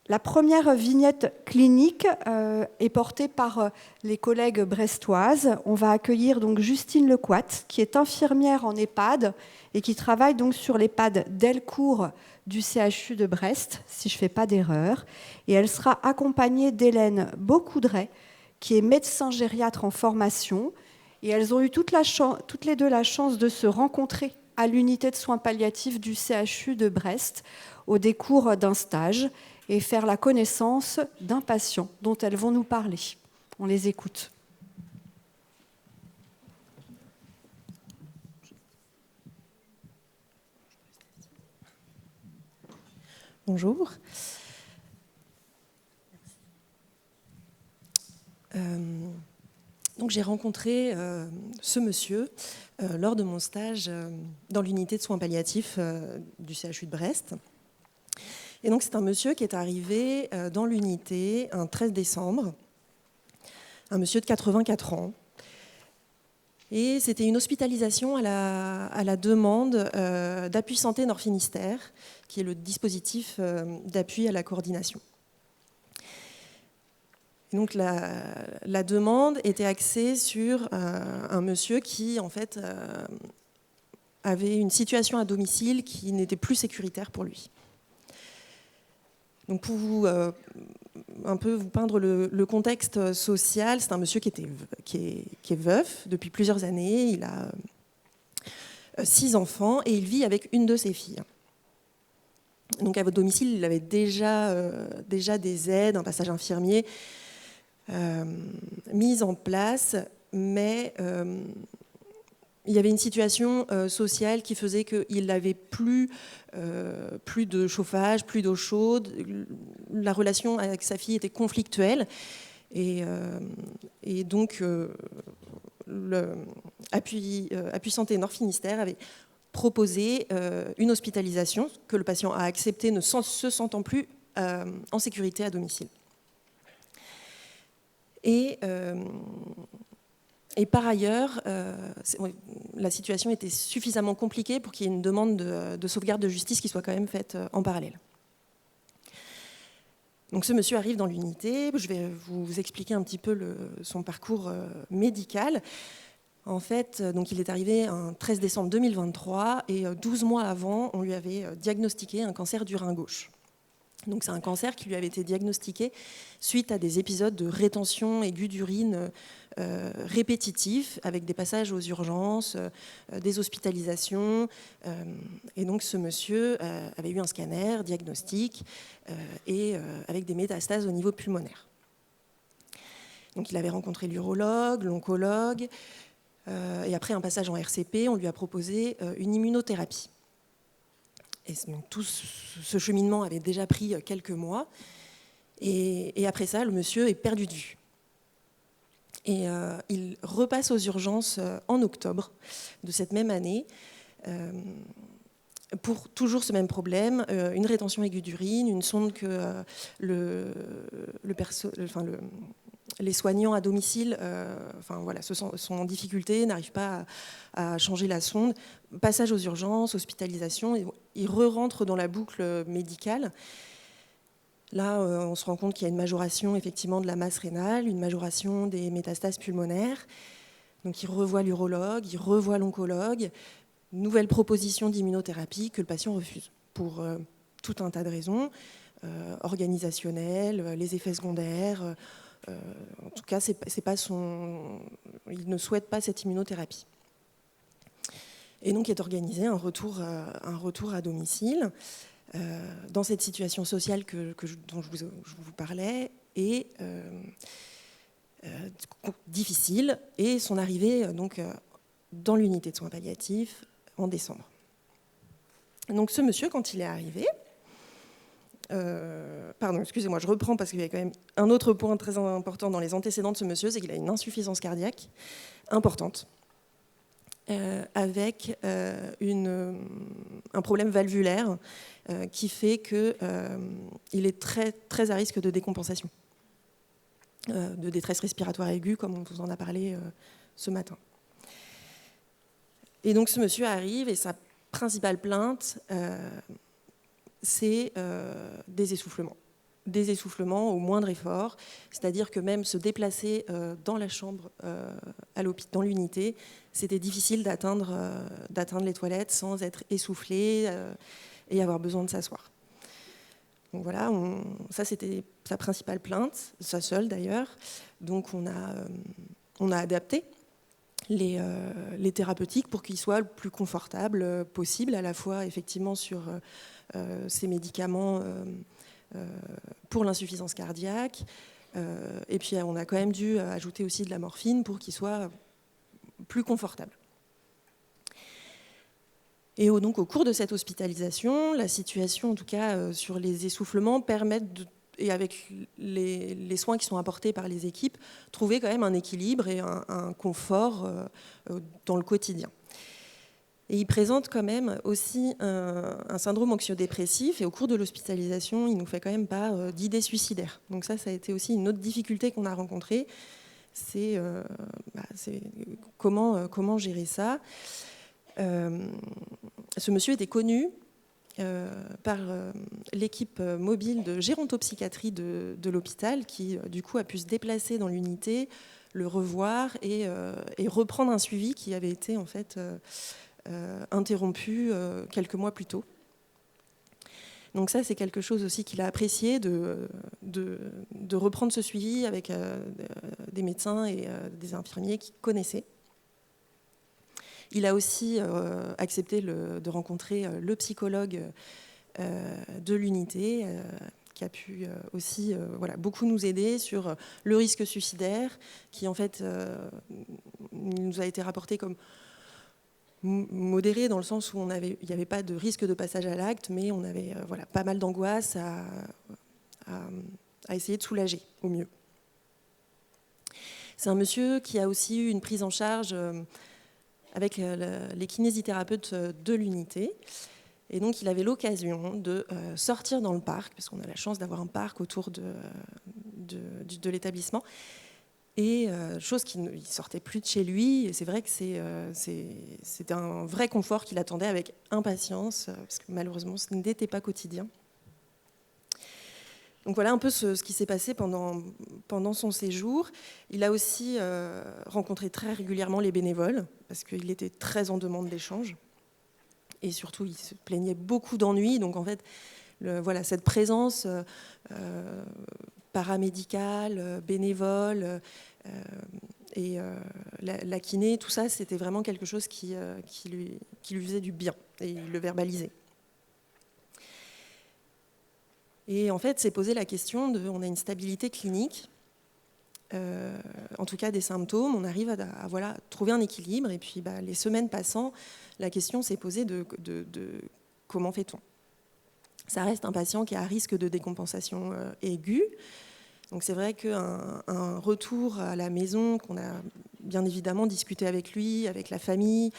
La première vignette clinique est portée par les collègues brestoises. On va accueillir donc Justine Lequat, qui est infirmière en EHPAD et qui travaille donc sur l'EHPAD Delcourt du CHU de Brest, si je ne fais pas d'erreur. Et elle sera accompagnée d'Hélène Beaucoudray, qui est médecin gériatre en formation. Et elles ont eu toutes les deux la chance de se rencontrer à l'unité de soins palliatifs du CHU de Brest au décours d'un stage et faire la connaissance d'un patient dont elles vont nous parler. On les écoute. Bonjour. Donc j'ai rencontré ce monsieur lors de mon stage dans l'unité de soins palliatifs du CHU de Brest. Et donc c'est un monsieur qui est arrivé dans l'unité un 13 décembre, un monsieur de 84 ans. Et c'était une hospitalisation à la demande d'Appui Santé Nord-Finistère, qui est le dispositif d'appui à la coordination. Et donc la demande était axée sur un monsieur qui, en fait, avait une situation à domicile qui n'était plus sécuritaire pour lui. Donc pour un peu vous peindre le contexte social, c'est un monsieur qui est veuf depuis plusieurs années. Il a 6 enfants et il vit avec une de ses filles. Donc à votre domicile, il avait déjà des aides, un passage infirmier mises en place, mais il y avait une situation sociale qui faisait qu'il n'avait plus de chauffage, plus d'eau chaude. La relation avec sa fille était conflictuelle. Et donc, Appui Santé Nord-Finistère avait proposé une hospitalisation que le patient a acceptée, ne se sentant plus en sécurité à domicile. Et par ailleurs, la situation était suffisamment compliquée pour qu'il y ait une demande de sauvegarde de justice qui soit quand même faite en parallèle. Donc ce monsieur arrive dans l'unité, je vais vous expliquer un petit peu son parcours médical. En fait, donc il est arrivé un 13 décembre 2023 et 12 mois avant, on lui avait diagnostiqué un cancer du rein gauche. Donc c'est un cancer qui lui avait été diagnostiqué suite à des épisodes de rétention aiguë d'urine répétitifs, avec des passages aux urgences, des hospitalisations. Et donc ce monsieur avait eu un scanner, diagnostic, et avec des métastases au niveau pulmonaire. Donc il avait rencontré l'urologue, l'oncologue, et après un passage en RCP, on lui a proposé une immunothérapie. Et donc, tout ce cheminement avait déjà pris quelques mois. Et après ça, le monsieur est perdu de vue. Et il repasse aux urgences en octobre de cette même année pour toujours ce même problème, une rétention aiguë d'urine, une sonde que les soignants à domicile sont en difficulté, n'arrivent pas à changer la sonde. Passage aux urgences, hospitalisation, il re-rentre dans la boucle médicale. Là, on se rend compte qu'il y a une majoration effectivement de la masse rénale, une majoration des métastases pulmonaires. Donc il revoit l'urologue, il revoit l'oncologue. Nouvelle proposition d'immunothérapie que le patient refuse pour tout un tas de raisons, organisationnelles, les effets secondaires. En tout cas, c'est pas il ne souhaite pas cette immunothérapie. Et donc est organisé un retour à domicile dans cette situation sociale dont je vous parlais, et difficile, et son arrivée donc dans l'unité de soins palliatifs en décembre. Donc ce monsieur, quand il est arrivé, pardon, excusez-moi, je reprends parce qu'il y a quand même un autre point très important dans les antécédents de ce monsieur, c'est qu'il a une insuffisance cardiaque importante, avec un problème valvulaire qui fait qu'il est très, très à risque de décompensation, de détresse respiratoire aiguë, comme on vous en a parlé ce matin. Et donc ce monsieur arrive et sa principale plainte, c'est des essoufflements. des essoufflements au moindre effort, c'est-à-dire que même se déplacer dans la chambre, dans l'unité, c'était difficile d'atteindre les toilettes sans être essoufflé et avoir besoin de s'asseoir. Donc voilà, ça c'était sa principale plainte, sa seule d'ailleurs. Donc on a adapté les thérapeutiques pour qu'ils soient le plus confortables possible, à la fois effectivement sur ces médicaments pour l'insuffisance cardiaque, et puis on a quand même dû ajouter aussi de la morphine pour qu'ils soient plus confortables. Et donc au cours de cette hospitalisation, la situation en tout cas sur les essoufflements permet et avec les soins qui sont apportés par les équipes, trouver quand même un équilibre et un confort dans le quotidien. Et il présente quand même aussi un syndrome anxio-dépressif, et au cours de l'hospitalisation, il ne nous fait quand même pas d'idées suicidaires. Donc ça a été aussi une autre difficulté qu'on a rencontrée, c'est comment gérer ça. Ce monsieur était connu par l'équipe mobile de gérontopsychiatrie de l'hôpital qui, du coup, a pu se déplacer dans l'unité, le revoir et reprendre un suivi qui avait été, en fait, interrompu quelques mois plus tôt. Donc ça, c'est quelque chose aussi qu'il a apprécié, de reprendre ce suivi avec des médecins et des infirmiers qu'il connaissait. Il a aussi accepté de rencontrer le psychologue de l'unité, qui a pu aussi beaucoup nous aider sur le risque suicidaire, qui en fait nous a été rapporté comme modéré dans le sens où il n'y avait pas de risque de passage à l'acte, mais on avait pas mal d'angoisse à essayer de soulager au mieux. C'est un monsieur qui a aussi eu une prise en charge avec les kinésithérapeutes de l'unité. Et donc, il avait l'occasion de sortir dans le parc, parce qu'on a la chance d'avoir un parc autour de l'établissement. Et chose qu'il ne sortait plus de chez lui. Et c'est vrai que c'était un vrai confort qu'il attendait avec impatience, parce que malheureusement, ce n'était pas quotidien. Donc voilà un peu ce qui s'est passé pendant son séjour. Il a aussi rencontré très régulièrement les bénévoles, parce qu'il était très en demande d'échanges. Et surtout, il se plaignait beaucoup d'ennuis. Donc en fait, cette présence paramédicale, bénévole, et la kiné, tout ça, c'était vraiment quelque chose qui lui faisait du bien. Et il le verbalisait. Et en fait, c'est posé la question on a une stabilité clinique, en tout cas des symptômes, on arrive à trouver un équilibre, et puis les semaines passant, la question s'est posée de comment fait-on ? Ça reste un patient qui est à risque de décompensation aiguë, donc c'est vrai qu'un retour à la maison, qu'on a bien évidemment discuté avec lui, avec la famille,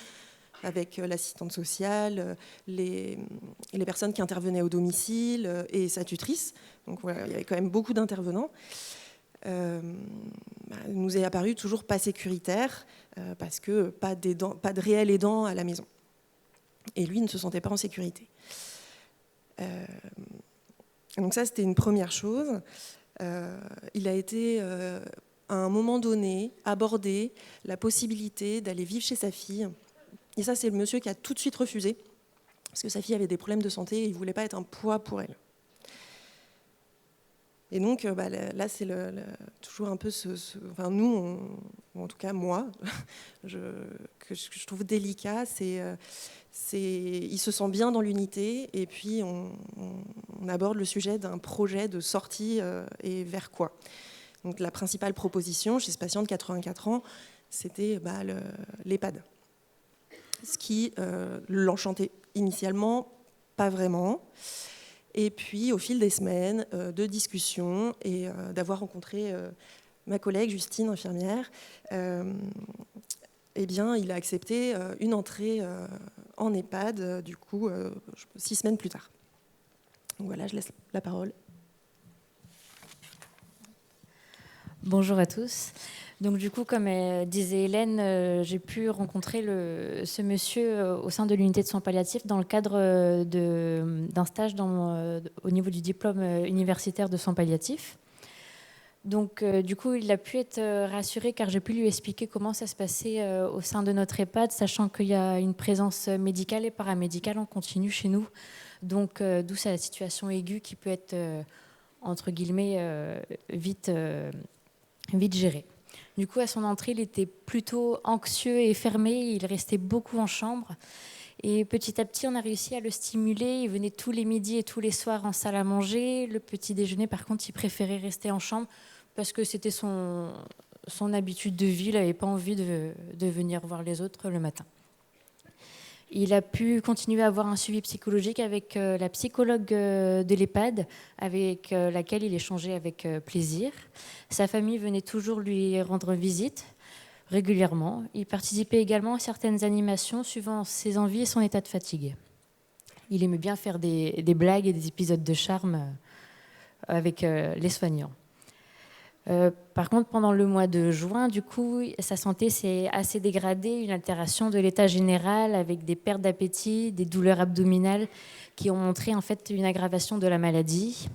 avec l'assistante sociale, les personnes qui intervenaient au domicile et sa tutrice. Donc voilà, il y avait quand même beaucoup d'intervenants. Nous est apparu toujours pas sécuritaire parce que pas de réel aidant à la maison. Et lui ne se sentait pas en sécurité. Donc ça, c'était une première chose. Il a été, à un moment donné, abordé la possibilité d'aller vivre chez sa fille. Et ça, c'est le monsieur qui a tout de suite refusé, parce que sa fille avait des problèmes de santé et il ne voulait pas être un poids pour elle. Et donc, là, c'est toujours un peu enfin, nous, ou en tout cas moi, que je trouve délicat, il se sent bien dans l'unité, et puis on aborde le sujet d'un projet de sortie, et vers quoi. Donc, la principale proposition chez ce patient de 84 ans, c'était l'EHPAD. Ce qui l'enchantait initialement pas vraiment. Et puis, au fil des semaines de discussions et d'avoir rencontré ma collègue Justine, infirmière, eh bien, il a accepté une entrée en EHPAD, du coup, 6 semaines plus tard. Donc voilà, je laisse la parole. Bonjour à tous. Donc du coup, comme disait Hélène, j'ai pu rencontrer ce monsieur au sein de l'unité de soins palliatifs dans le cadre d'un stage au niveau du diplôme universitaire de soins palliatifs. Donc du coup, il a pu être rassuré car j'ai pu lui expliquer comment ça se passait au sein de notre EHPAD, sachant qu'il y a une présence médicale et paramédicale en continu chez nous. Donc d'où la situation aiguë qui peut être, entre guillemets, vite gérée. Du coup, à son entrée, il était plutôt anxieux et fermé. Il restait beaucoup en chambre. Et petit à petit, on a réussi à le stimuler. Il venait tous les midis et tous les soirs en salle à manger. Le petit déjeuner, par contre, il préférait rester en chambre parce que c'était son habitude de vie. Il n'avait pas envie de venir voir les autres le matin. Il a pu continuer à avoir un suivi psychologique avec la psychologue de l'EHPAD, avec laquelle il échangeait avec plaisir. Sa famille venait toujours lui rendre visite régulièrement. Il participait également à certaines animations suivant ses envies et son état de fatigue. Il aimait bien faire des blagues et des épisodes de charme avec les soignants. Par contre, pendant le mois de juin, du coup, sa santé s'est assez dégradée, une altération de l'état général avec des pertes d'appétit, des douleurs abdominales qui ont montré en fait une aggravation de la maladie.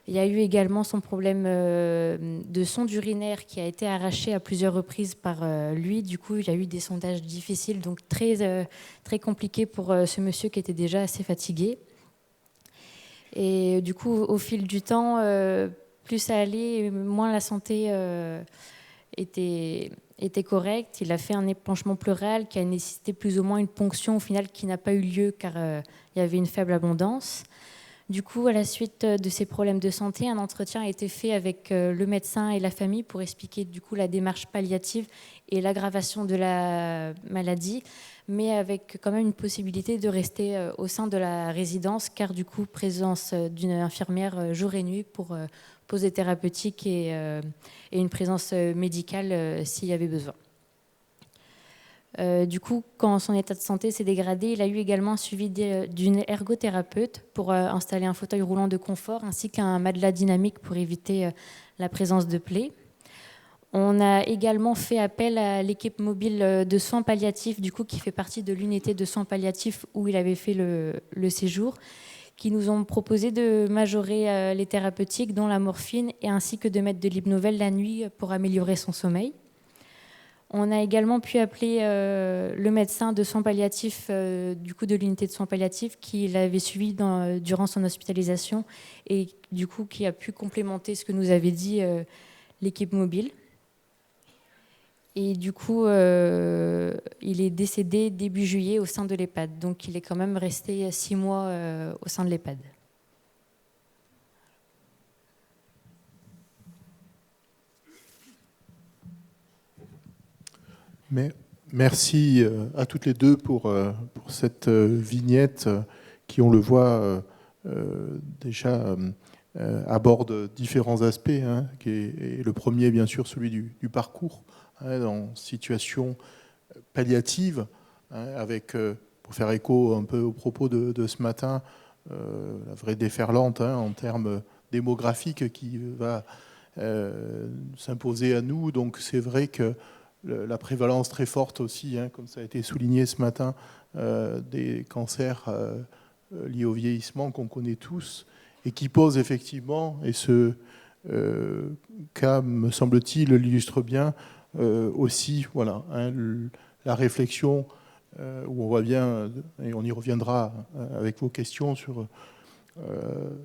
Il y a eu également son problème de sonde urinaire qui a été arraché à plusieurs reprises par lui. Du coup, il y a eu des sondages difficiles, donc très compliqués pour ce monsieur qui était déjà assez fatigué. Et du coup, au fil du temps, plus ça allait, moins la santé était correcte. Il a fait un épanchement pleural qui a nécessité plus ou moins une ponction au final qui n'a pas eu lieu car il y avait une faible abondance. Du coup, à la suite de ces problèmes de santé, un entretien a été fait avec le médecin et la famille pour expliquer du coup la démarche palliative et l'aggravation de la maladie, mais avec quand même une possibilité de rester au sein de la résidence, car du coup, présence d'une infirmière jour et nuit pour pause thérapeutique et une présence médicale s'il y avait besoin. Du coup, quand son état de santé s'est dégradé, il a eu également un suivi d'une ergothérapeute pour installer un fauteuil roulant de confort ainsi qu'un matelas dynamique pour éviter la présence de plaies. On a également fait appel à l'équipe mobile de soins palliatifs, du coup, qui fait partie de l'unité de soins palliatifs où il avait fait le séjour, qui nous ont proposé de majorer les thérapeutiques, dont la morphine, et ainsi que de mettre de l'hypnovèle la nuit pour améliorer son sommeil. On a également pu appeler le médecin de soins palliatifs du coup de l'unité de soins palliatifs qui l'avait suivi durant son hospitalisation et du coup qui a pu complémenter ce que nous avait dit l'équipe mobile. Et du coup, il est décédé début juillet au sein de l'EHPAD. Donc il est quand même resté 6 mois au sein de l'EHPAD. Mais merci à toutes les deux pour cette vignette qui, on le voit, déjà aborde différents aspects. Hein, et le premier, bien sûr, celui du parcours hein, en situation palliative, hein, avec, pour faire écho un peu aux propos de ce matin, la vraie déferlante hein, en termes démographiques qui va s'imposer à nous. Donc c'est vrai que la prévalence très forte aussi, hein, comme ça a été souligné ce matin, des cancers liés au vieillissement qu'on connaît tous et qui pose effectivement, et ce cas, me semble-t-il, l'illustre bien, aussi voilà, hein, la réflexion où on voit bien, et on y reviendra avec vos questions sur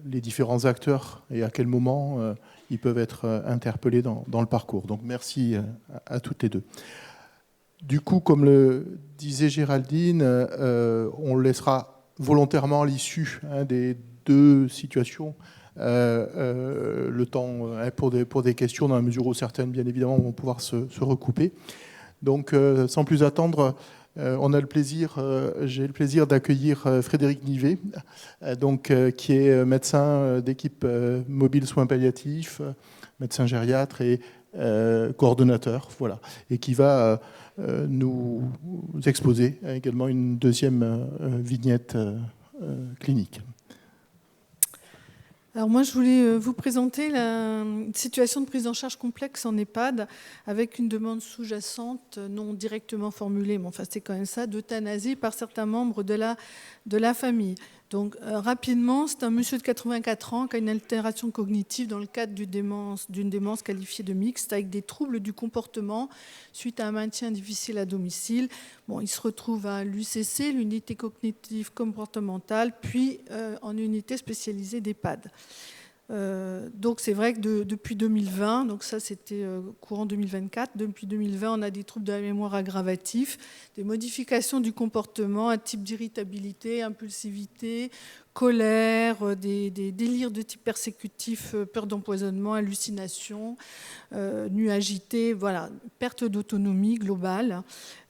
les différents acteurs et à quel moment ils peuvent être interpellés dans le parcours. Donc merci à toutes les deux. Du coup, comme le disait Géraldine, on laissera volontairement à l'issue hein, des deux situations le temps pour des questions dans la mesure où certaines, bien évidemment, vont pouvoir se recouper. Donc, sans plus attendre, on a j'ai le plaisir d'accueillir Frédéric Nivet, donc, qui est médecin d'équipe mobile soins palliatifs, médecin gériatre et coordonnateur, voilà, et qui va nous exposer également une deuxième vignette clinique. Alors moi, je voulais vous présenter la situation de prise en charge complexe en EHPAD avec une demande sous-jacente, non directement formulée, mais enfin c'est quand même ça, d'euthanasie par certains membres de la famille. Donc rapidement, c'est un monsieur de 84 ans qui a une altération cognitive dans le cadre d'une démence qualifiée de mixte avec des troubles du comportement suite à un maintien difficile à domicile. Bon, il se retrouve à l'UCC, l'unité cognitive comportementale, puis en unité spécialisée d'EHPAD. Donc c'est vrai que depuis 2020, donc ça c'était courant 2024, depuis 2020 on a des troubles de la mémoire aggravatifs, des modifications du comportement, un type d'irritabilité, impulsivité, colère, des délires de type persécutif, peur d'empoisonnement, hallucination, nuit agité, voilà, perte d'autonomie globale.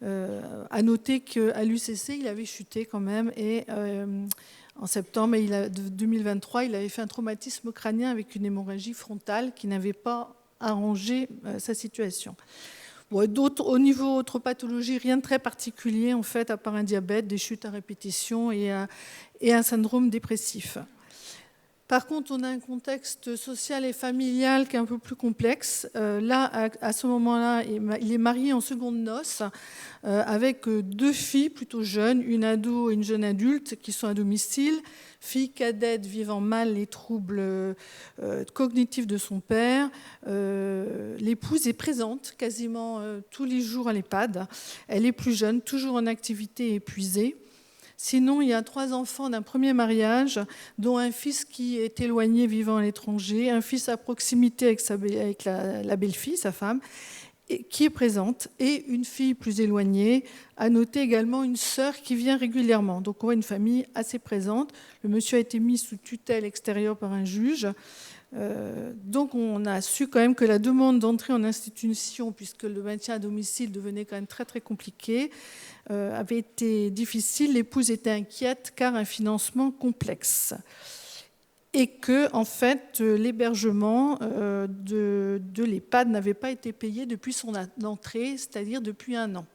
À noter qu'à l'UCC il avait chuté quand même et en septembre 2023, il avait fait un traumatisme crânien avec une hémorragie frontale qui n'avait pas arrangé sa situation. Bon, au niveau autres pathologies, rien de très particulier en fait, à part un diabète, des chutes à répétition et un syndrome dépressif. Par contre, on a un contexte social et familial qui est un peu plus complexe. Là, à ce moment-là, il est marié en seconde noces avec 2 filles plutôt jeunes, une ado et une jeune adulte qui sont à domicile. Fille cadette vivant mal les troubles cognitifs de son père. L'épouse est présente quasiment tous les jours à l'EHPAD. Elle est plus jeune, toujours en activité et épuisée. Sinon, il y a 3 enfants d'un premier mariage, dont un fils qui est éloigné vivant à l'étranger, un fils à proximité avec la belle-fille, sa femme, qui est présente, et une fille plus éloignée. À noter également une sœur qui vient régulièrement. Donc on voit une famille assez présente. Le monsieur a été mis sous tutelle extérieure par un juge. Donc on a su quand même que la demande d'entrée en institution, puisque le maintien à domicile devenait quand même très très compliqué, avait été difficile. L'épouse était inquiète car un financement complexe. Et que, en fait, l'hébergement de l'EHPAD n'avait pas été payé depuis son entrée, c'est-à-dire depuis 1 an.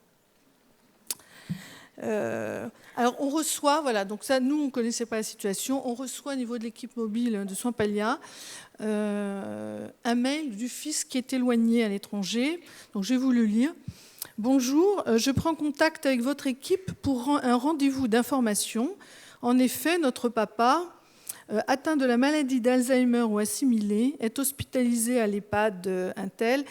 Alors on reçoit, voilà, donc ça, nous on ne connaissait pas la situation, on reçoit au niveau de l'équipe mobile de soins Pallia un mail du fils qui est éloigné à l'étranger, donc je vais vous le lire. Bonjour, je prends contact avec votre équipe pour un rendez-vous d'information. En effet, notre papa, atteint de la maladie d'Alzheimer ou assimilée, est hospitalisé à l'EHPAD Intel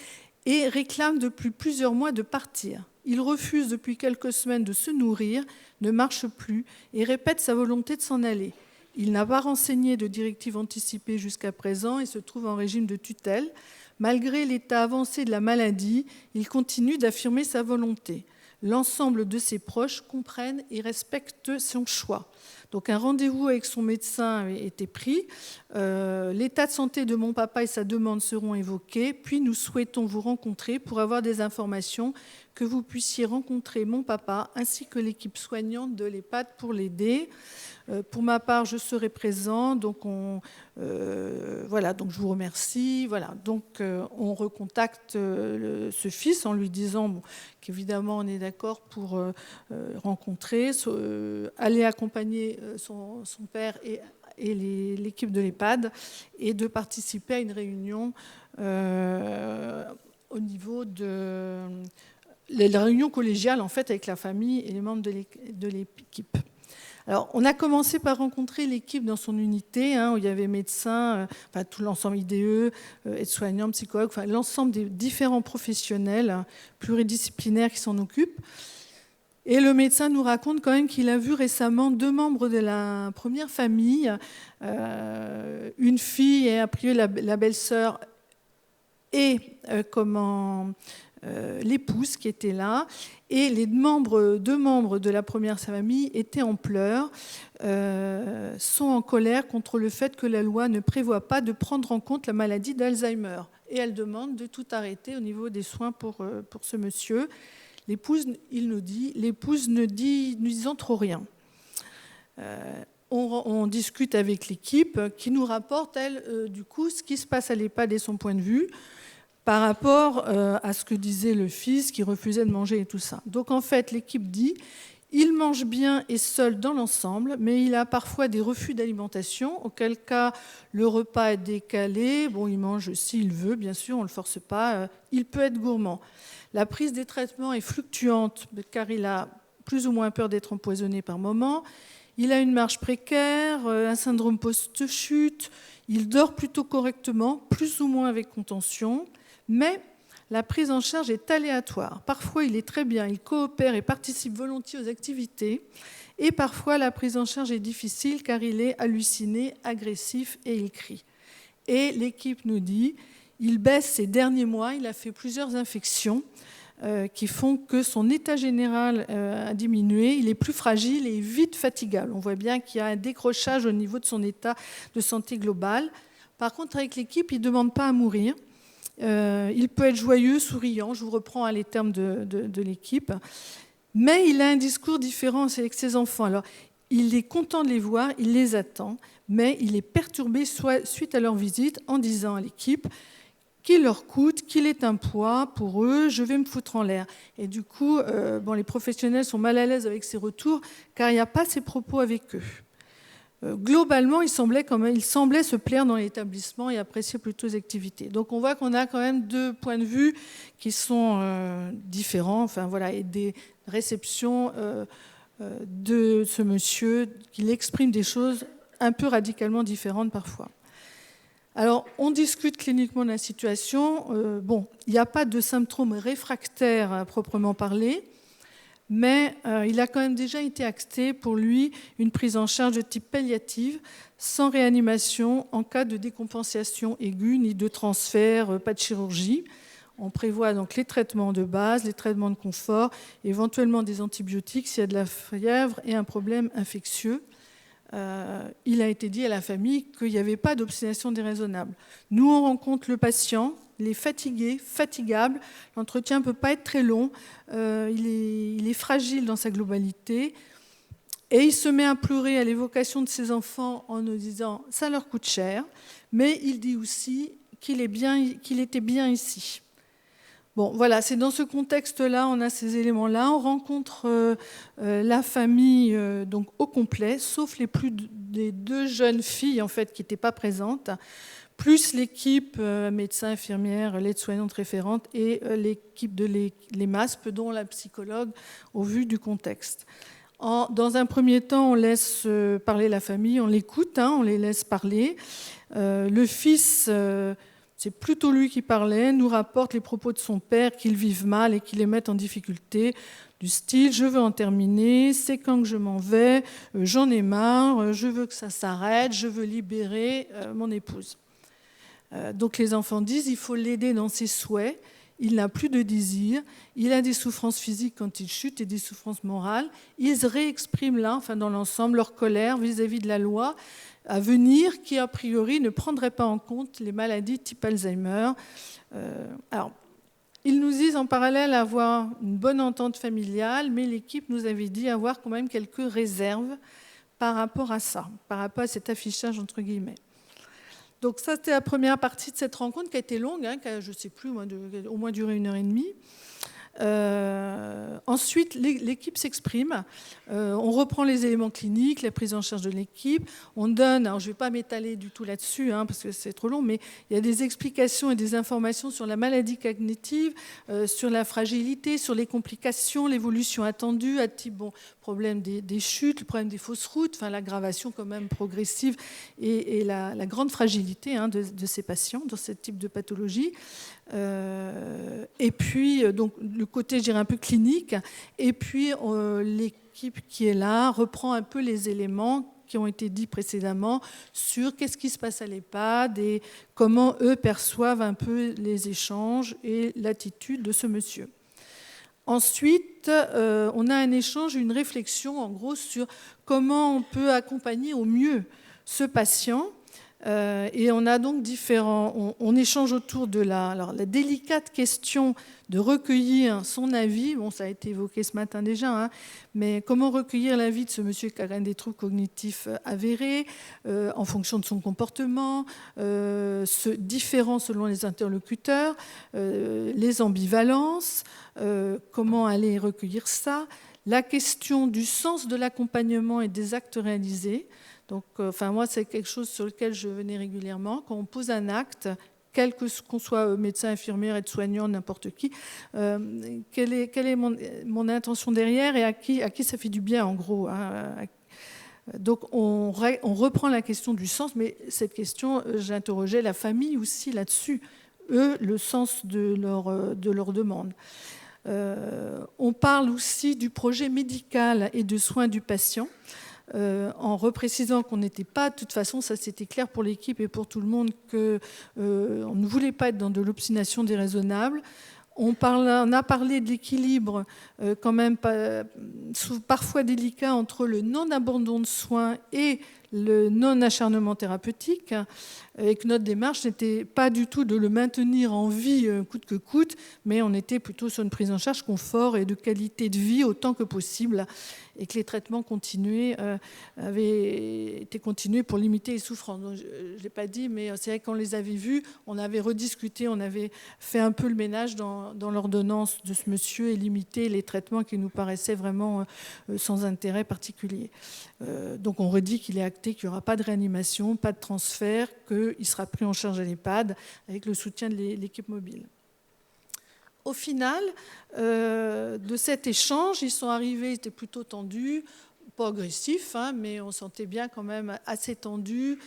et réclame depuis plusieurs mois de partir. Il refuse depuis quelques semaines de se nourrir, ne marche plus et répète sa volonté de s'en aller. Il n'a pas renseigné de directive anticipée jusqu'à présent et se trouve en régime de tutelle. Malgré l'état avancé de la maladie, il continue d'affirmer sa volonté. L'ensemble de ses proches comprennent et respectent son choix. Donc un rendez-vous avec son médecin a été pris. L'état de santé de mon papa et sa demande seront évoqués. Puis nous souhaitons vous rencontrer pour avoir des informations, que vous puissiez rencontrer mon papa ainsi que l'équipe soignante de l'EHPAD pour l'aider. Pour ma part, je serai présent. Donc voilà, donc je vous remercie. Voilà, donc on recontacte ce fils en lui disant qu'évidemment on est d'accord pour rencontrer, aller accompagner son père et l'équipe de l'EHPAD et de participer à une réunion au niveau de la réunion collégiale en fait avec la famille et les membres de l'équipe. Alors, on a commencé par rencontrer l'équipe dans son unité, où il y avait médecins, tout l'ensemble IDE, aides-soignants, psychologues, l'ensemble des différents professionnels pluridisciplinaires qui s'en occupent. Et le médecin nous raconte quand même qu'il a vu récemment 2 membres de la première famille, une fille et a priori la belle-sœur et l'épouse qui était là, et les 2 membres de la première famille étaient en pleurs, sont en colère contre le fait que la loi ne prévoit pas de prendre en compte la maladie d'Alzheimer. Et elle demande de tout arrêter au niveau des soins pour ce monsieur. L'épouse, il nous dit, l'épouse ne disant trop rien. On discute avec l'équipe qui nous rapporte, elle, du coup, ce qui se passe à l'EHPAD et son point de vue, par rapport à ce que disait le fils qui refusait de manger et tout ça. Donc en fait, l'équipe dit, Il mange bien et seul dans l'ensemble, mais il a parfois des refus d'alimentation, auquel cas le repas est décalé. Bon, il mange s'il veut, bien sûr, on ne le force pas. Il peut être gourmand. La prise des traitements est fluctuante, car il a plus ou moins peur d'être empoisonné par moment. Il a une marche précaire, un syndrome post-chute. Il dort plutôt correctement, plus ou moins avec contention, mais la prise en charge est aléatoire. Parfois, il est très bien, il coopère et participe volontiers aux activités. Et parfois, la prise en charge est difficile car il est halluciné, agressif et il crie. Et l'équipe nous dit, il baisse ces derniers mois, il a fait plusieurs infections qui font que son état général a diminué. Il est plus fragile et vite fatigable. On voit bien qu'il y a un décrochage au niveau de son état de santé global. Par contre, avec l'équipe, il ne demande pas à mourir. Il peut être joyeux, souriant, je vous reprends les termes de l'équipe, mais il a un discours différent avec ses enfants. Alors, il est content de les voir, il les attend, mais il est perturbé suite à leur visite en disant à l'équipe qu'il leur coûte, qu'il est un poids pour eux, je vais me foutre en l'air. Et du coup, les professionnels sont mal à l'aise avec ces retours, car il n'y a pas ces propos avec eux. Globalement, il semblait se plaire dans l'établissement et apprécier plutôt les activités. Donc on voit qu'on a quand même deux points de vue qui sont différents, et des réceptions de ce monsieur, qu'il exprime des choses un peu radicalement différentes parfois. Alors, on discute cliniquement de la situation. Il n'y a pas de symptômes réfractaires à proprement parler, mais il a quand même déjà été acté pour lui une prise en charge de type palliative, sans réanimation en cas de décompensation aiguë, ni de transfert, pas de chirurgie. On prévoit donc les traitements de base, les traitements de confort, éventuellement des antibiotiques s'il y a de la fièvre et un problème infectieux. Il a été dit à la famille qu'il n'y avait pas d'obstination déraisonnable. Nous, on rencontre le patient, il est fatigué, fatigable, l'entretien ne peut pas être très long, il est fragile dans sa globalité, et il se met à pleurer à l'évocation de ses enfants en nous disant « ça leur coûte cher », mais il dit aussi qu'il était bien ici. Bon, voilà, c'est dans ce contexte-là, on a ces éléments-là. On rencontre la famille donc au complet, sauf les deux jeunes filles en fait qui n'étaient pas présentes, plus l'équipe médecin, infirmière, l'aide-soignante référente et l'équipe de les MASP, dont la psychologue, au vu du contexte. Dans un premier temps, on laisse parler la famille, on l'écoute, on les laisse parler. Le fils... c'est plutôt lui qui parlait, nous rapporte les propos de son père qu'il vive mal et qui les mettent en difficulté, du style « je veux en terminer, c'est quand que je m'en vais, j'en ai marre, je veux que ça s'arrête, je veux libérer mon épouse ». Donc les enfants disent « il faut l'aider dans ses souhaits, il n'a plus de désir, il a des souffrances physiques quand il chute et des souffrances morales ». Ils réexpriment là, dans l'ensemble, leur colère vis-à-vis de la loi à venir, qui a priori ne prendrait pas en compte les maladies type Alzheimer. Alors, ils nous disent en parallèle avoir une bonne entente familiale, mais l'équipe nous avait dit avoir quand même quelques réserves par rapport à ça, par rapport à cet affichage entre guillemets. Donc ça, c'était la première partie de cette rencontre qui a été longue, qui a, je ne sais plus, au moins duré 1h30. Ensuite, l'équipe s'exprime. On reprend les éléments cliniques, la prise en charge de l'équipe. On donne, alors je ne vais pas m'étaler du tout là-dessus, parce que c'est trop long, mais il y a des explications et des informations sur la maladie cognitive, sur la fragilité, sur les complications, l'évolution attendue, à type problème des chutes, le problème des fausses routes, l'aggravation quand même progressive et la grande fragilité de ces patients dans ce type de pathologie. Et puis, donc, le côté, je dirais, un peu clinique. Et puis, l'équipe qui est là reprend un peu les éléments qui ont été dits précédemment sur qu'est-ce qui se passe à l'EHPAD et comment eux perçoivent un peu les échanges et l'attitude de ce monsieur. Ensuite, on a un échange, une réflexion, en gros, sur comment on peut accompagner au mieux ce patient. Et on a donc on échange autour de la délicate question de recueillir son avis. Ça a été évoqué ce matin déjà, mais comment recueillir l'avis de ce monsieur qui a quand même des troubles cognitifs avérés en fonction de son comportement, différent selon les interlocuteurs, les ambivalences, comment aller recueillir ça, la question du sens de l'accompagnement et des actes réalisés. Donc, moi, c'est quelque chose sur lequel je venais régulièrement. Quand on pose un acte, quel qu'on soit médecin, infirmière, aide-soignant, n'importe qui, quelle est mon intention derrière et à qui ça fait du bien, en gros, hein. Donc, on reprend la question du sens, mais cette question, j'interrogeais la famille aussi là-dessus, eux, le sens de leur demande. On parle aussi du projet médical et de soins du patient, en reprécisant qu'on n'était pas, de toute façon, ça c'était clair pour l'équipe et pour tout le monde, qu'on ne voulait pas être dans de l'obstination déraisonnable. On a parlé de l'équilibre quand même parfois délicat entre le non-abandon de soins et le non-acharnement thérapeutique, et que notre démarche n'était pas du tout de le maintenir en vie coûte que coûte, mais on était plutôt sur une prise en charge confort et de qualité de vie autant que possible, et que les traitements continués avaient été continués pour limiter les souffrances. Donc, je ne l'ai pas dit, mais c'est vrai qu'on les avait vus, on avait rediscuté, on avait fait un peu le ménage dans l'ordonnance de ce monsieur et limité les traitements qui nous paraissaient vraiment sans intérêt particulier. Donc on redit qu'il est acté qu'il n'y aura pas de réanimation, pas de transfert, qu'il sera pris en charge à l'EHPAD avec le soutien de l'équipe mobile. Au final de cet échange, ils sont arrivés, ils étaient plutôt tendus, pas agressifs, hein, mais on sentait bien quand même assez tendus.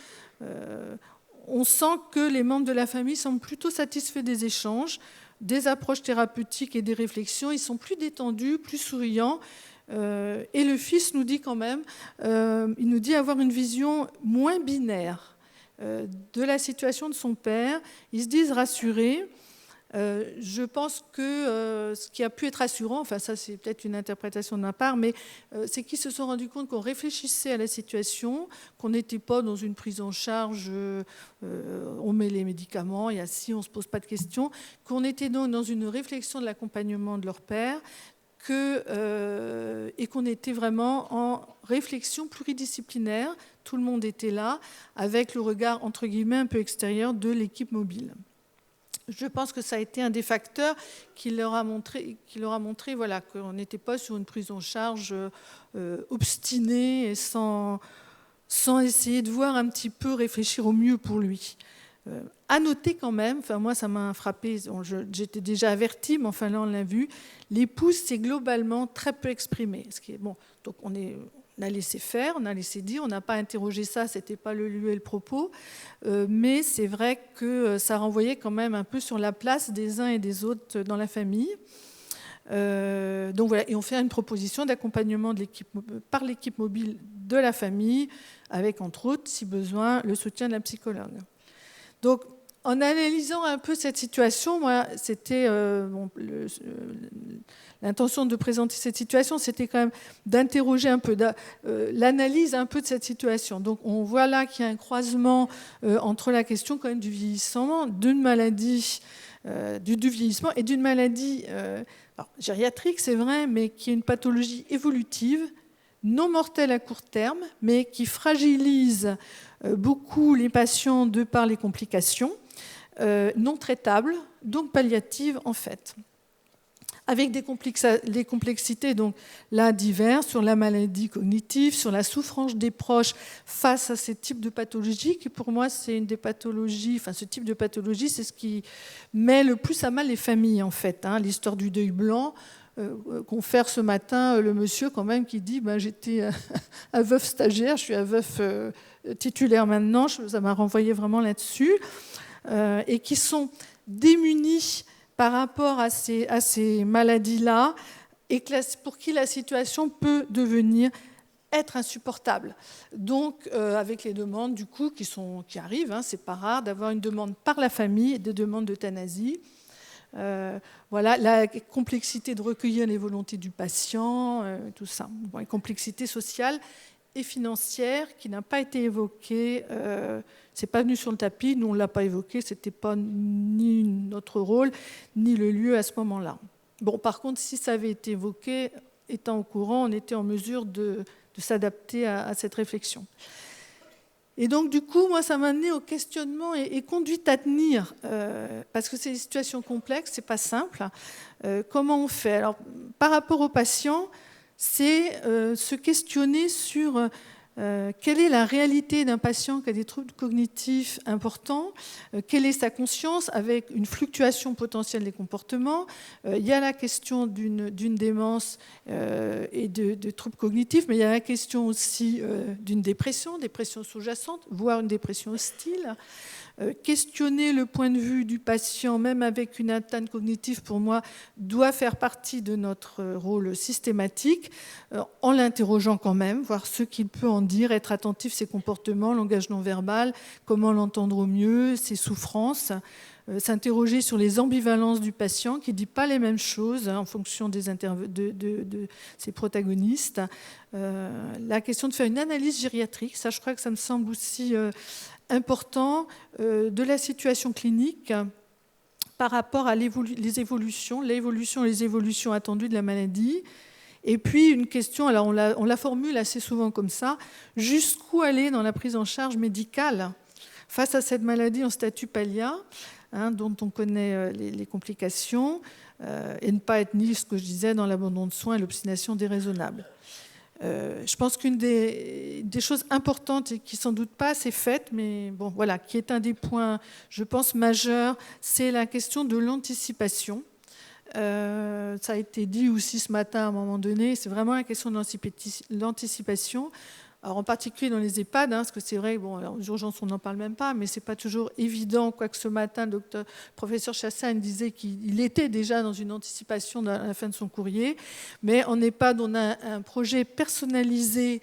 On sent que les membres de la famille semblent plutôt satisfaits des échanges, des approches thérapeutiques et des réflexions. Ils sont plus détendus, plus souriants. Et le fils nous dit quand même, il nous dit avoir une vision moins binaire de la situation de son père. Ils se disent rassurés. Je pense que ce qui a pu être rassurant, enfin ça c'est peut-être une interprétation de ma part, mais c'est qu'ils se sont rendus compte qu'on réfléchissait à la situation, qu'on n'était pas dans une prise en charge, on met les médicaments et assis, on ne se pose pas de questions, qu'on était donc dans une réflexion de l'accompagnement de leur père, et qu'on était vraiment en réflexion pluridisciplinaire, tout le monde était là, avec le regard entre guillemets un peu extérieur de l'équipe mobile. Je pense que ça a été un des facteurs qui leur a montré voilà, qu'on n'était pas sur une prise en charge obstinée et sans essayer de voir un petit peu réfléchir au mieux pour lui. À noter quand même, enfin moi ça m'a frappé, j'étais déjà avertie, mais enfin là on l'a vu, l'épouse s'est globalement très peu exprimée. Ce qui est, bon, donc on a laissé faire, on a laissé dire, on n'a pas interrogé ça, c'était pas le lieu et le propos, mais c'est vrai que ça renvoyait quand même un peu sur la place des uns et des autres dans la famille. Donc voilà, et on fait une proposition d'accompagnement par l'équipe mobile de la famille, avec entre autres, si besoin, le soutien de la psychologue. Donc, en analysant un peu cette situation, moi, c'était l'intention de présenter cette situation, c'était quand même d'interroger un peu l'analyse un peu de cette situation. Donc, on voit là qu'il y a un croisement entre la question quand même du vieillissement, d'une maladie, du vieillissement et d'une maladie gériatrique, c'est vrai, mais qui est une pathologie évolutive, non mortelle à court terme, mais qui fragilise beaucoup les patients de par les complications, non traitables, donc palliatives en fait. Avec des complexités donc, là diverses sur la maladie cognitive, sur la souffrance des proches face à ces types de pathologies, qui pour moi c'est une des pathologies, enfin ce type de pathologie c'est ce qui met le plus à mal les familles en fait, hein, l'histoire du deuil blanc, confère ce matin le monsieur quand même qui dit j'étais un veuf stagiaire, je suis un veuf titulaire maintenant, ça m'a renvoyé vraiment là-dessus, et qui sont démunis par rapport à ces maladies-là, et pour qui la situation peut être insupportable. Donc, avec les demandes du coup qui arrivent, hein, c'est pas rare d'avoir une demande par la famille et des demandes d'euthanasie. Voilà, la complexité de recueillir les volontés du patient, tout ça. Bon, une complexité sociale et financière qui n'a pas été évoquée. C'est pas venu sur le tapis, nous on l'a pas évoqué, c'était pas ni notre rôle ni le lieu à ce moment-là. Bon, par contre, si ça avait été évoqué, étant au courant, on était en mesure de s'adapter à cette réflexion. Et donc, du coup, moi, ça m'a amené au questionnement et conduite à tenir, parce que c'est des situations complexes, c'est pas simple. Comment on fait ? Alors, par rapport aux patients, c'est se questionner sur quelle est la réalité d'un patient qui a des troubles cognitifs importants, quelle est sa conscience avec une fluctuation potentielle des comportements. Il y a la question d'une démence et de troubles cognitifs, mais il y a la question aussi d'une dépression sous-jacente, voire une dépression hostile. Questionner le point de vue du patient, même avec une atteinte cognitive, pour moi, doit faire partie de notre rôle systématique, en l'interrogeant quand même, voir ce qu'il peut en dire, être attentif à ses comportements, langage non verbal, comment l'entendre au mieux, ses souffrances, s'interroger sur les ambivalences du patient qui ne dit pas les mêmes choses en fonction de ses protagonistes. La question de faire une analyse gériatrique, ça je crois que ça me semble aussi important, de la situation clinique par rapport à les évolutions attendues de la maladie. Et puis une question, alors on la formule assez souvent comme ça, jusqu'où aller dans la prise en charge médicale face à cette maladie en statut pallia, dont on connaît les complications, et ne pas être ni, ce que je disais, dans l'abandon de soins et l'obstination déraisonnable. Je pense qu'une des choses importantes et qui sans doute pas assez faite, mais bon, voilà, qui est un des points, je pense, majeurs, c'est la question de l'anticipation. Ça a été dit aussi ce matin à un moment donné, c'est vraiment la question de l'anticipation. Alors en particulier dans les EHPAD, parce que c'est vrai, bon, aux urgences on n'en parle même pas, mais c'est pas toujours évident, quoique ce matin, le professeur Chassagne disait qu'il était déjà dans une anticipation à la fin de son courrier, mais en EHPAD, on a un projet personnalisé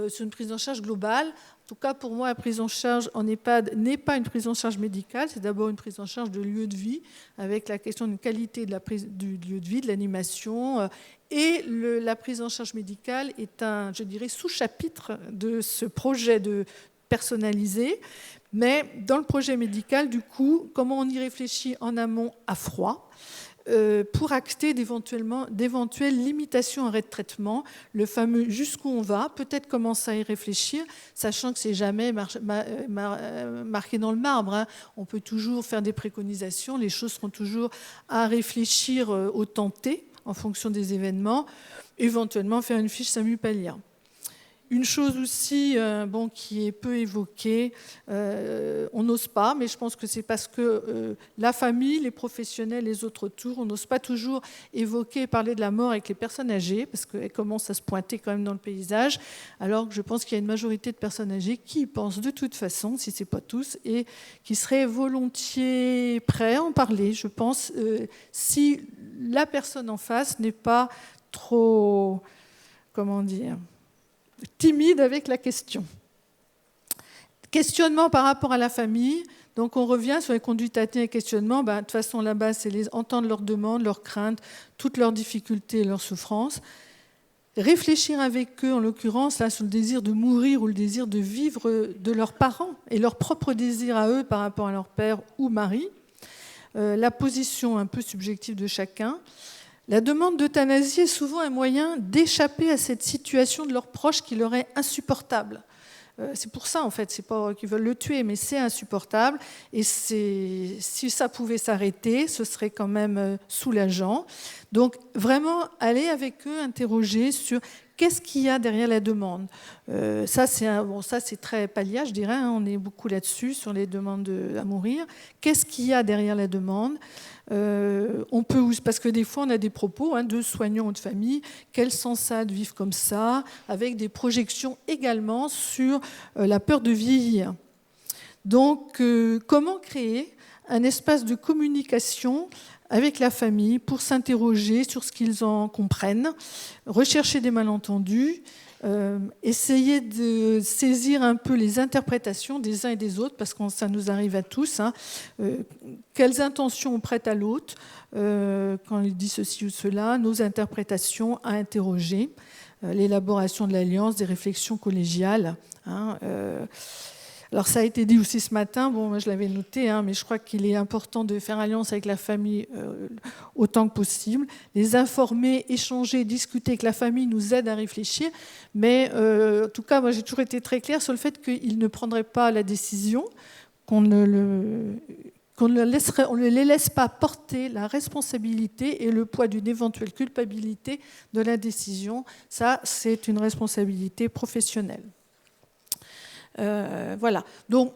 sur une prise en charge globale. En tout cas, pour moi, la prise en charge en EHPAD n'est pas une prise en charge médicale, c'est d'abord une prise en charge de lieu de vie, avec la question d'une qualité de la prise du lieu de vie, de l'animation. Et la prise en charge médicale est un, je dirais, sous-chapitre de ce projet de personnalisé. Mais dans le projet médical, du coup, comment on y réfléchit en amont à froid pour acter d'éventuelles limitations à arrêt de traitement, le fameux jusqu'où on va, peut-être commencer à y réfléchir, sachant que c'est jamais marqué dans le marbre. On peut toujours faire des préconisations, les choses seront toujours à réfléchir au temps T, en fonction des événements, éventuellement faire une fiche SAMU-PALIA. Une chose aussi qui est peu évoquée, on n'ose pas, mais je pense que c'est parce que la famille, les professionnels, les autres autour, on n'ose pas toujours évoquer et parler de la mort avec les personnes âgées, parce qu'elles commencent à se pointer quand même dans le paysage, alors que je pense qu'il y a une majorité de personnes âgées qui y pensent de toute façon, si ce n'est pas tous, et qui seraient volontiers prêts à en parler, je pense, si la personne en face n'est pas trop, comment dire, timide avec la question. Questionnement par rapport à la famille. Donc on revient sur les conduites atteintes et questionnements. De toute façon, là-bas, c'est entendre leurs demandes, leurs craintes, toutes leurs difficultés et leurs souffrances. Réfléchir avec eux, en l'occurrence, là, sur le désir de mourir ou le désir de vivre de leurs parents et leur propre désir à eux par rapport à leur père ou mari. La position un peu subjective de chacun. La demande d'euthanasie est souvent un moyen d'échapper à cette situation de leurs proches qui leur est insupportable. C'est pour ça, en fait, c'est pas qu'ils veulent le tuer, mais c'est insupportable. Et si ça pouvait s'arrêter, ce serait quand même soulageant. Donc, vraiment, aller avec eux, interroger sur qu'est-ce qu'il y a derrière la demande. Ça, c'est très pallia, je dirais. On est beaucoup là-dessus, sur les demandes à mourir. Qu'est-ce qu'il y a derrière la demande ? On peut, parce que des fois on a des propos de soignants ou de famille, quel sens ça de vivre comme ça, avec des projections également sur la peur de vieillir. Donc comment créer un espace de communication avec la famille pour s'interroger sur ce qu'ils en comprennent, rechercher des malentendus, essayer de saisir un peu les interprétations des uns et des autres, parce que ça nous arrive à tous. Quelles intentions on prête à l'autre quand il dit ceci ou cela, nos interprétations à interroger, l'élaboration de l'alliance, des réflexions collégiales. Alors ça a été dit aussi ce matin, moi je l'avais noté, mais je crois qu'il est important de faire alliance avec la famille autant que possible, les informer, échanger, discuter avec la famille nous aide à réfléchir, mais en tout cas moi j'ai toujours été très claire sur le fait qu'ils ne prendraient pas la décision, qu'on qu'on ne les laisse pas porter la responsabilité et le poids d'une éventuelle culpabilité de la décision. Ça, c'est une responsabilité professionnelle. Voilà. Donc,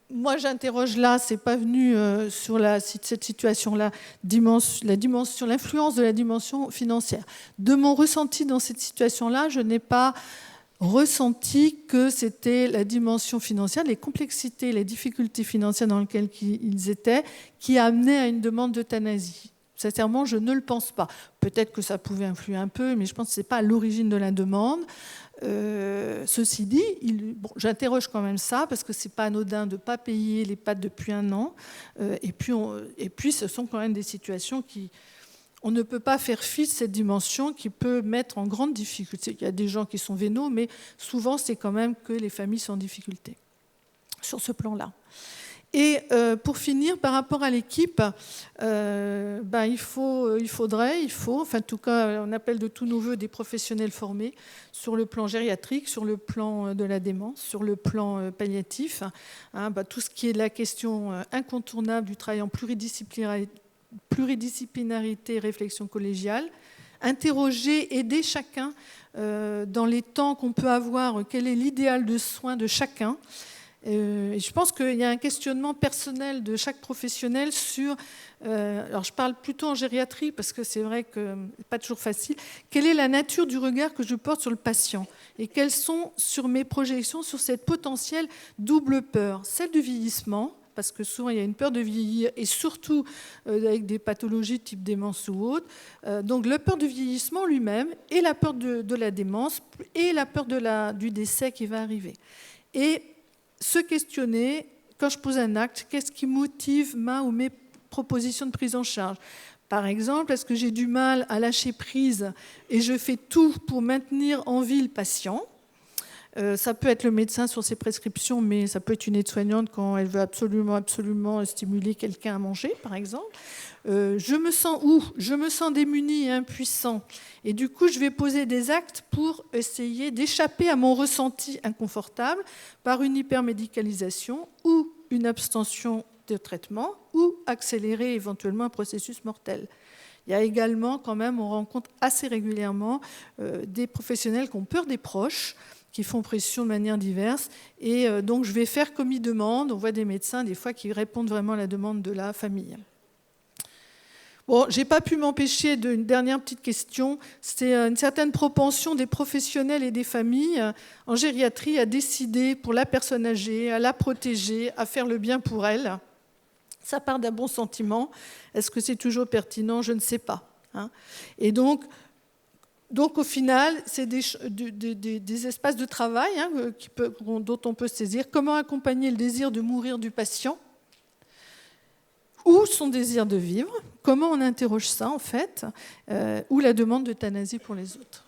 moi, j'interroge là, c'est pas venu sur cette situation-là, l'influence de la dimension financière. De mon ressenti dans cette situation-là, je n'ai pas ressenti que c'était la dimension financière, les complexités, les difficultés financières dans lesquelles ils étaient, qui amenaient à une demande d'euthanasie. Sincèrement, je ne le pense pas. Peut-être que ça pouvait influer un peu, mais je pense que ce n'est pas à l'origine de la demande. Ceci dit, j'interroge quand même ça, parce que ce n'est pas anodin de ne pas payer l'EHPAD depuis 1 an. Et puis, ce sont quand même des situations qui... On ne peut pas faire fi de cette dimension qui peut mettre en grande difficulté. Il y a des gens qui sont vénaux, mais souvent, c'est quand même que les familles sont en difficulté sur ce plan-là. Et pour finir, par rapport à l'équipe, il faut, en tout cas, on appelle de tous nos voeux des professionnels formés sur le plan gériatrique, sur le plan de la démence, sur le plan palliatif. Tout ce qui est la question incontournable du travail en pluridisciplinarité, réflexion collégiale, interroger, aider chacun dans les temps qu'on peut avoir, quel est l'idéal de soins de chacun. Et je pense qu'il y a un questionnement personnel de chaque professionnel sur, alors je parle plutôt en gériatrie parce que c'est vrai que ce n'est pas toujours facile, quelle est la nature du regard que je porte sur le patient et quelles sont sur mes projections sur cette potentielle double peur, celle du vieillissement, parce que souvent il y a une peur de vieillir, et surtout avec des pathologies type démence ou autre. Donc la peur du vieillissement lui-même, et la peur de la démence, et la peur du décès qui va arriver. Et se questionner, quand je pose un acte, qu'est-ce qui motive ma ou mes propositions de prise en charge ? Par exemple, est-ce que j'ai du mal à lâcher prise et je fais tout pour maintenir en vie le patient ? Ça peut être le médecin sur ses prescriptions, mais ça peut être une aide-soignante quand elle veut absolument stimuler quelqu'un à manger, par exemple. Je me sens démuni et impuissant. Et du coup, je vais poser des actes pour essayer d'échapper à mon ressenti inconfortable par une hypermédicalisation ou une abstention de traitement ou accélérer éventuellement un processus mortel. Il y a également, quand même, on rencontre assez régulièrement des professionnels qui ont peur des proches, qui font pression de manière diverse. Et donc, je vais faire comme ils demandent. On voit des médecins, des fois, qui répondent vraiment à la demande de la famille. Bon, je n'ai pas pu m'empêcher d'une dernière petite question. C'est une certaine propension des professionnels et des familles en gériatrie à décider pour la personne âgée, à la protéger, à faire le bien pour elle. Ça part d'un bon sentiment. Est-ce que c'est toujours pertinent ? Je ne sais pas. Et donc, au final, c'est des espaces de travail dont on peut se saisir. Comment accompagner le désir de mourir du patient ou son désir de vivre ? Comment on interroge ça, en fait ? Ou la demande d'euthanasie pour les autres ?